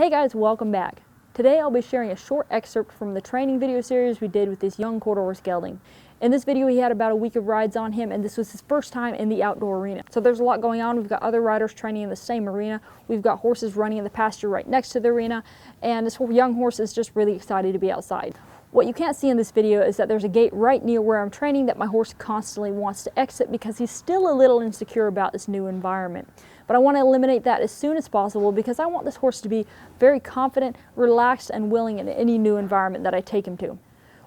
Hey guys, welcome back. Today I'll be sharing a short excerpt from the training video series we did with this young quarter horse gelding. In this video he had about a week of rides on him, and this was his first time in the outdoor arena. So there's a lot going on. We've got other riders training in the same arena. We've got horses running in the pasture right next to the arena, and this young horse is just really excited to be outside. What you can't see in this video is that there's a gate right near where I'm training that my horse constantly wants to exit because he's still a little insecure about this new environment. But I want to eliminate that as soon as possible because I want this horse to be very confident, relaxed, and willing in any new environment that I take him to.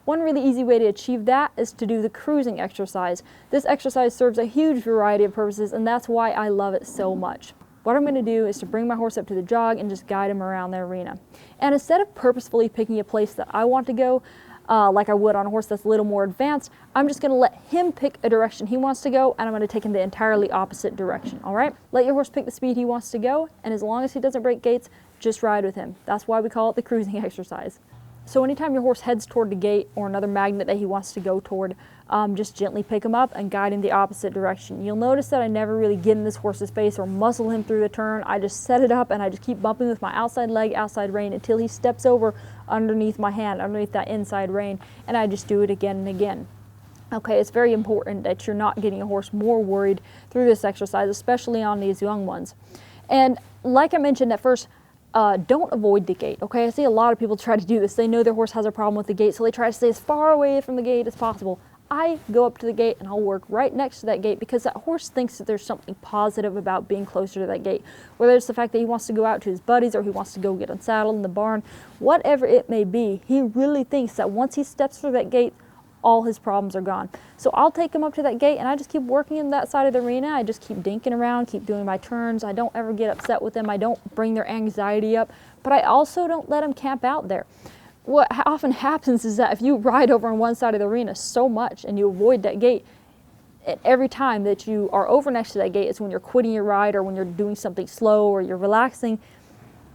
One really easy way to achieve that is to do the cruising exercise. This exercise serves a huge variety of purposes, and that's why I love it so much. What I'm going to do is to bring my horse up to the jog and just guide him around the arena. And instead of purposefully picking a place that I want to go, like I would on a horse that's a little more advanced, I'm just going to let him pick a direction he wants to go, and I'm going to take him the entirely opposite direction, all right? Let your horse pick the speed he wants to go, and as long as he doesn't break gates, just ride with him. That's why we call it the cruising exercise. So anytime your horse heads toward the gate or another magnet that he wants to go toward, just gently pick him up and guide him the opposite direction. You'll notice that I never really get in this horse's face or muscle him through the turn. I just set it up and I just keep bumping with my outside leg, outside rein until he steps over underneath my hand, underneath that inside rein, and I just do it again and again. Okay, it's very important that you're not getting a horse more worried through this exercise, especially on these young ones. And like I mentioned at first, don't avoid the gate, okay? I see a lot of people try to do this. They know their horse has a problem with the gate, so they try to stay as far away from the gate as possible. I go up to the gate and I'll work right next to that gate because that horse thinks that there's something positive about being closer to that gate. Whether it's the fact that he wants to go out to his buddies or he wants to go get unsaddled in the barn, whatever it may be, he really thinks that once he steps through that gate, all his problems are gone. So I'll take him up to that gate and I just keep working in that side of the arena. I just keep dinking around, keep doing my turns. I don't ever get upset with them. I don't bring their anxiety up, but I also don't let them camp out there. What often happens is that if you ride over on one side of the arena so much and you avoid that gate, every time that you are over next to that gate, it's when you're quitting your ride or when you're doing something slow or you're relaxing,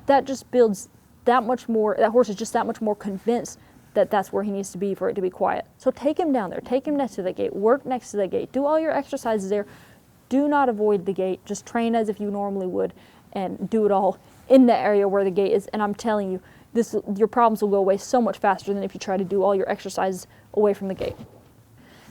that just builds that much more, that horse is just that much more convinced that that's where he needs to be for it to be quiet. So take him down there, take him next to the gate, work next to the gate, do all your exercises there. Do not avoid the gate, just train as if you normally would and do it all in the area where the gate is. And I'm telling you, your problems will go away so much faster than if you try to do all your exercises away from the gate.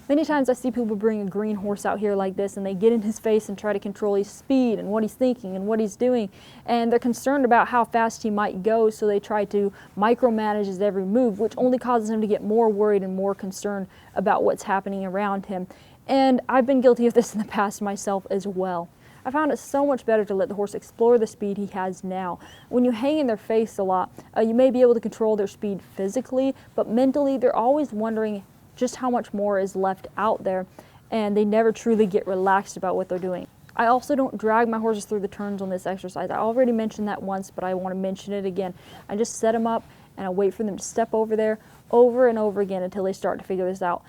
Many times I see people bring a green horse out here like this and they get in his face and try to control his speed and what he's thinking and what he's doing, and they're concerned about how fast he might go, so they try to micromanage his every move, which only causes him to get more worried and more concerned about what's happening around him. And I've been guilty of this in the past myself as well. I found it so much better to let the horse explore the speed he has now. When you hang in their face a lot, you may be able to control their speed physically, but mentally they're always wondering just how much more is left out there, and they never truly get relaxed about what they're doing. I also don't drag my horses through the turns on this exercise. I already mentioned that once, but I want to mention it again. I just set them up and I wait for them to step over there over and over again until they start to figure this out.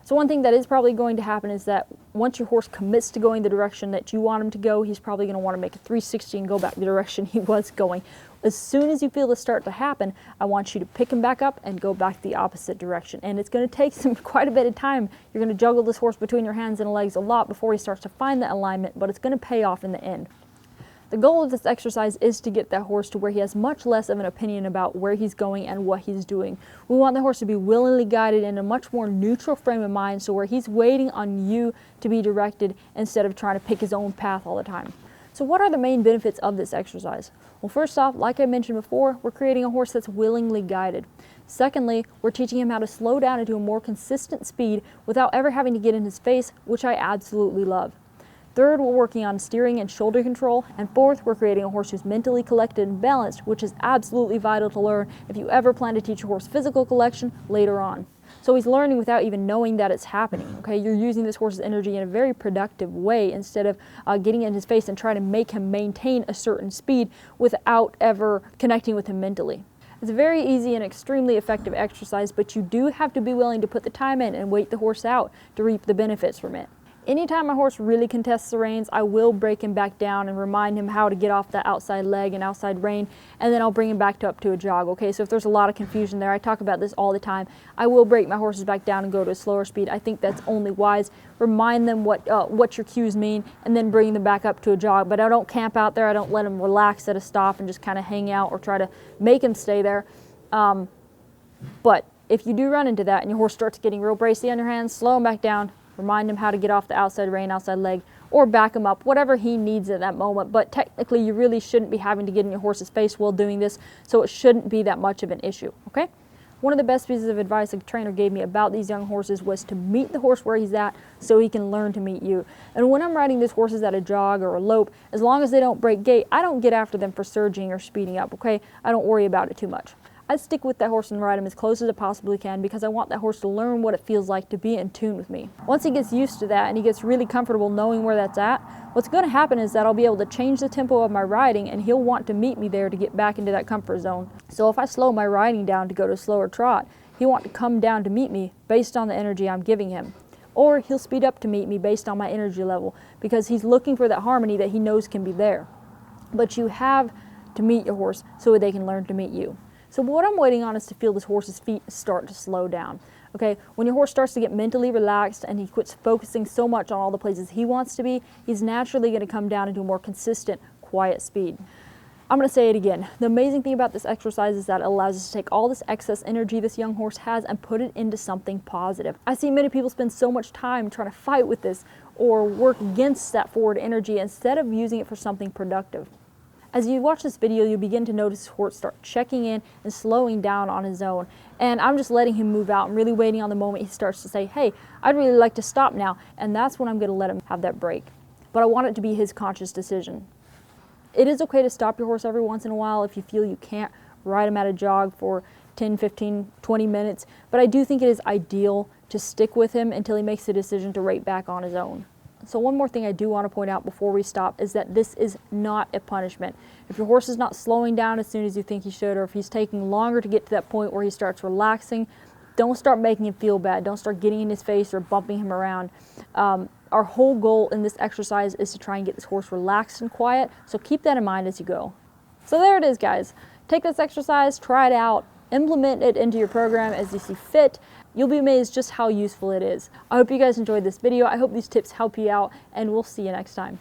So one thing that is probably going to happen is that once your horse commits to going the direction that you want him to go, he's probably going to want to make a 360 and go back the direction he was going. As soon as you feel this start to happen, I want you to pick him back up and go back the opposite direction. And it's going to take quite a bit of time. You're going to juggle this horse between your hands and legs a lot before he starts to find that alignment, but it's going to pay off in the end. The goal of this exercise is to get that horse to where he has much less of an opinion about where he's going and what he's doing. We want the horse to be willingly guided in a much more neutral frame of mind, so where he's waiting on you to be directed instead of trying to pick his own path all the time. So what are the main benefits of this exercise? Well, first off, like I mentioned before, we're creating a horse that's willingly guided. Secondly, we're teaching him how to slow down into a more consistent speed without ever having to get in his face, which I absolutely love. Third, we're working on steering and shoulder control. And fourth, we're creating a horse who's mentally collected and balanced, which is absolutely vital to learn if you ever plan to teach your horse physical collection later on. So he's learning without even knowing that it's happening, okay? You're using this horse's energy in a very productive way instead of getting in his face and trying to make him maintain a certain speed without ever connecting with him mentally. It's a very easy and extremely effective exercise, but you do have to be willing to put the time in and wait the horse out to reap the benefits from it. Anytime my horse really contests the reins, I will break him back down and remind him how to get off that outside leg and outside rein, and then I'll bring him back up to a jog, okay? So if there's a lot of confusion there, I talk about this all the time, I will break my horses back down and go to a slower speed. I think that's only wise. Remind them what your cues mean, and then bring them back up to a jog. But I don't camp out there. I don't let them relax at a stop and just kind of hang out or try to make them stay there. But if you do run into that and your horse starts getting real bracy on your hands, slow him back down. Remind him how to get off the outside rein, outside leg, or back him up, whatever he needs at that moment. But technically, you really shouldn't be having to get in your horse's face while doing this, so it shouldn't be that much of an issue, okay? One of the best pieces of advice a trainer gave me about these young horses was to meet the horse where he's at so he can learn to meet you. And when I'm riding these horses at a jog or a lope, as long as they don't break gait, I don't get after them for surging or speeding up, okay? I don't worry about it too much. I stick with that horse and ride him as close as I possibly can because I want that horse to learn what it feels like to be in tune with me. Once he gets used to that and he gets really comfortable knowing where that's at, what's going to happen is that I'll be able to change the tempo of my riding and he'll want to meet me there to get back into that comfort zone. So if I slow my riding down to go to a slower trot, he'll want to come down to meet me based on the energy I'm giving him. Or he'll speed up to meet me based on my energy level because he's looking for that harmony that he knows can be there. But you have to meet your horse so they can learn to meet you. So what I'm waiting on is to feel this horse's feet start to slow down. Okay, when your horse starts to get mentally relaxed and he quits focusing so much on all the places he wants to be, he's naturally going to come down into a more consistent, quiet speed. I'm going to say it again. The amazing thing about this exercise is that it allows us to take all this excess energy this young horse has and put it into something positive. I see many people spend so much time trying to fight with this or work against that forward energy instead of using it for something productive. As you watch this video, you'll begin to notice his horse start checking in and slowing down on his own. And I'm just letting him move out. I'm really waiting on the moment he starts to say, hey, I'd really like to stop now. And that's when I'm going to let him have that break. But I want it to be his conscious decision. It is okay to stop your horse every once in a while if you feel you can't ride him at a jog for 10, 15, 20 minutes. But I do think it is ideal to stick with him until he makes the decision to rate back on his own. So one more thing I do want to point out before we stop is that this is not a punishment. If your horse is not slowing down as soon as you think he should, or if he's taking longer to get to that point where he starts relaxing, don't start making him feel bad. Don't start getting in his face or bumping him around. Our whole goal in this exercise is to try and get this horse relaxed and quiet, so keep that in mind as you go. So there it is, guys. Take this exercise, try it out, implement it into your program as you see fit. You'll be amazed just how useful it is. I hope you guys enjoyed this video. I hope these tips help you out, and we'll see you next time.